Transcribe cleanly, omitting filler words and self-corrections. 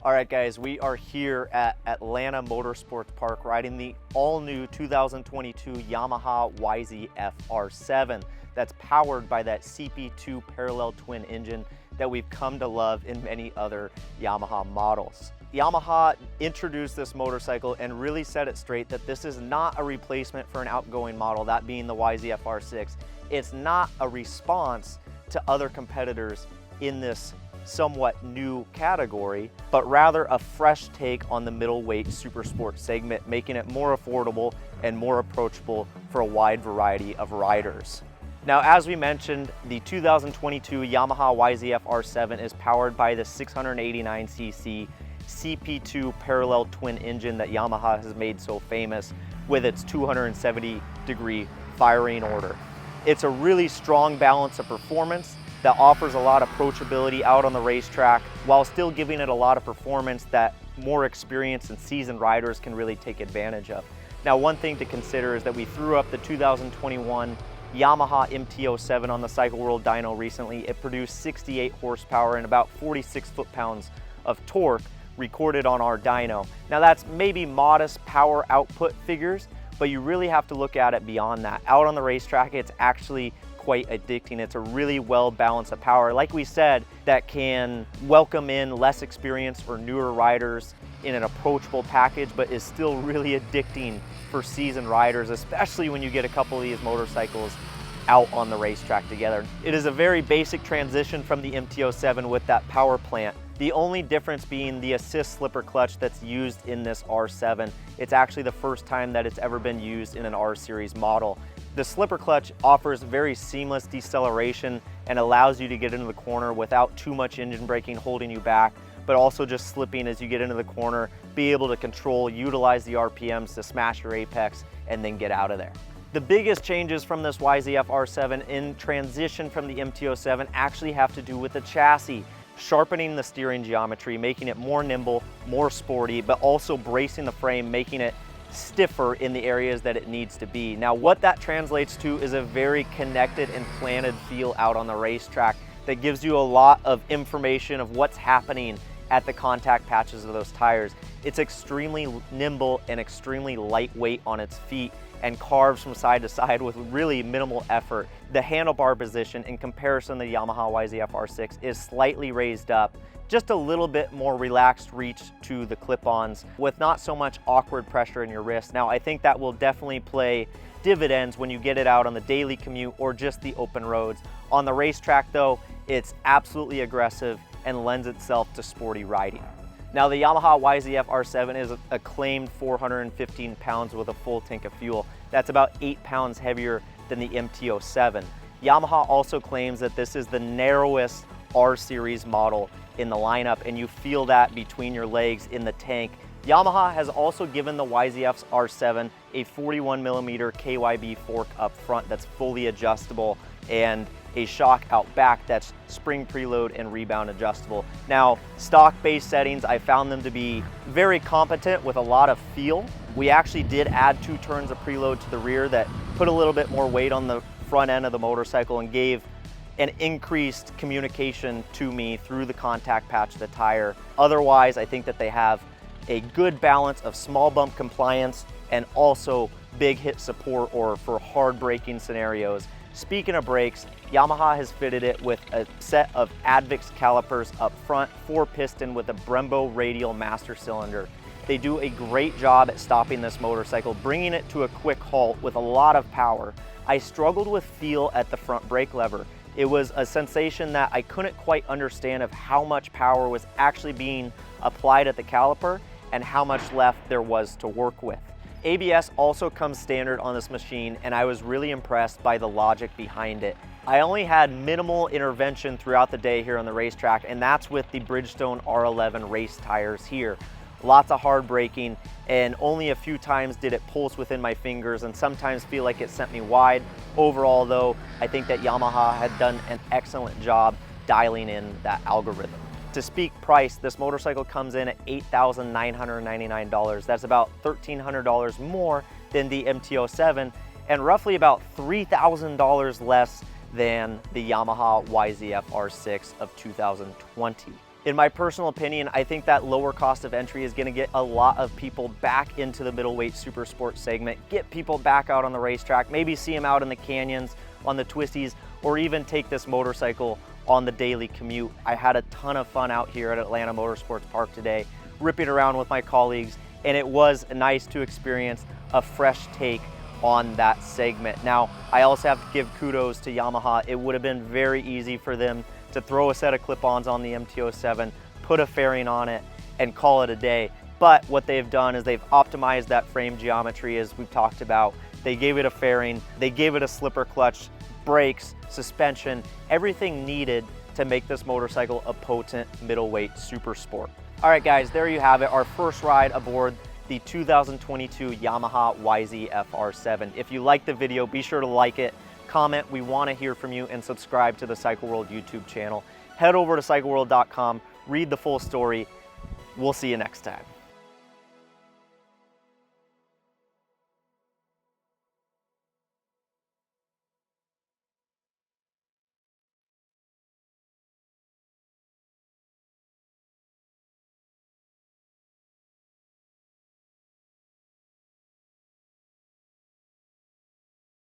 All right, guys, we are here at Atlanta Motorsports Park riding the all-new 2022 Yamaha YZF-R7 that's powered by that CP2 parallel twin engine that we've come to love in many other Yamaha models. Yamaha introduced this motorcycle and really set it straight that this is not a replacement for an outgoing model, that being the YZF-R6. It's not a response to other competitors in this somewhat new category, but rather a fresh take on the middleweight super sport segment, making it more affordable and more approachable for a wide variety of riders. Now, as we mentioned, the 2022 Yamaha YZF-R7 is powered by the 689cc CP2 parallel twin engine that Yamaha has made so famous with its 270-degree firing order. It's a really strong balance of performance that offers a lot of approachability out on the racetrack while still giving it a lot of performance that more experienced and seasoned riders can really take advantage of. Now, one thing to consider is that we threw up the 2021 Yamaha MT-07 on the Cycle World dyno recently. It produced 68 horsepower and about 46 foot-pounds of torque recorded on our dyno. Now, that's maybe modest power output figures, but you really have to look at it beyond that. Out on the racetrack, it's actually quite addicting. It's a really well balanced of power, like we said, that can welcome in less experienced or newer riders in an approachable package, but is still really addicting for seasoned riders, especially when you get a couple of these motorcycles out on the racetrack together. It is a very basic transition from the MT-07 with that power plant. The only difference being the assist slipper clutch that's used in this R7. It's actually the first time that it's ever been used in an R series model. The slipper clutch offers very seamless deceleration and allows you to get into the corner without too much engine braking holding you back, but also just slipping as you get into the corner, be able to control, utilize the RPMs to smash your apex and then get out of there. The biggest changes from this YZF-R7 in transition from the MT-07 actually have to do with the chassis, sharpening the steering geometry, making it more nimble, more sporty, but also bracing the frame, making it stiffer in the areas that it needs to be. Now, what that translates to is a very connected and planted feel out on the racetrack that gives you a lot of information of what's happening at the contact patches of those tires. It's extremely nimble and extremely lightweight on its feet and carves from side to side with really minimal effort. The handlebar position in comparison to the Yamaha YZF-R6 is slightly raised up, just a little bit more relaxed reach to the clip-ons with not so much awkward pressure in your wrist. Now, I think that will definitely play dividends when you get it out on the daily commute or just the open roads. On the racetrack though, it's absolutely aggressive and lends itself to sporty riding. Now, the Yamaha YZF-R7 is acclaimed 415 pounds with a full tank of fuel. That's about 8 pounds heavier than the MT-07. Yamaha also claims that this is the narrowest R series model in the lineup, and you feel that between your legs in the tank. Yamaha has also given the YZF-R7 a 41mm KYB fork up front that's fully adjustable and a shock out back that's spring preload and rebound adjustable. Now, stock base settings, I found them to be very competent with a lot of feel. We actually did add 2 turns of preload to the rear that put a little bit more weight on the front end of the motorcycle and gave an increased communication to me through the contact patch of the tire. Otherwise, I think that they have a good balance of small bump compliance and also big hit support or for hard braking scenarios. Speaking of brakes, Yamaha has fitted it with a set of Advix calipers up front, 4-piston with a Brembo radial master cylinder. They do a great job at stopping this motorcycle, bringing it to a quick halt with a lot of power. I struggled with feel at the front brake lever. It was a sensation that I couldn't quite understand of how much power was actually being applied at the caliper and how much left there was to work with. ABS also comes standard on this machine, and I was really impressed by the logic behind it. I only had minimal intervention throughout the day here on the racetrack, and that's with the Bridgestone R11 race tires here. Lots of hard braking, and only a few times did it pulse within my fingers and sometimes feel like it sent me wide. Overall though, I think that Yamaha had done an excellent job dialing in that algorithm. To speak price, this motorcycle comes in at $8,999. That's about $1,300 more than the MT-07 and roughly about $3,000 less than the Yamaha YZF-R6 of 2020. In my personal opinion, I think that lower cost of entry is going to get a lot of people back into the middleweight super sport segment, get people back out on the racetrack, maybe see them out in the canyons, on the twisties, or even take this motorcycle on the daily commute. I had a ton of fun out here at Atlanta Motorsports Park today, ripping around with my colleagues, and it was nice to experience a fresh take on that segment. Now, I also have to give kudos to Yamaha. It would have been very easy for them to throw a set of clip-ons on the MT-07, put a fairing on it, and call it a day. But what they've done is they've optimized that frame geometry, as we've talked about. They gave it a fairing, they gave it a slipper clutch, brakes, suspension, everything needed to make this motorcycle a potent middleweight super sport. All right, guys, there you have it, our first ride aboard the 2022 Yamaha YZF-R7. If you liked the video, be sure to like it, comment, we want to hear from you, and subscribe to the Cycle World YouTube channel. Head over to cycleworld.com, read the full story. We'll see you next time.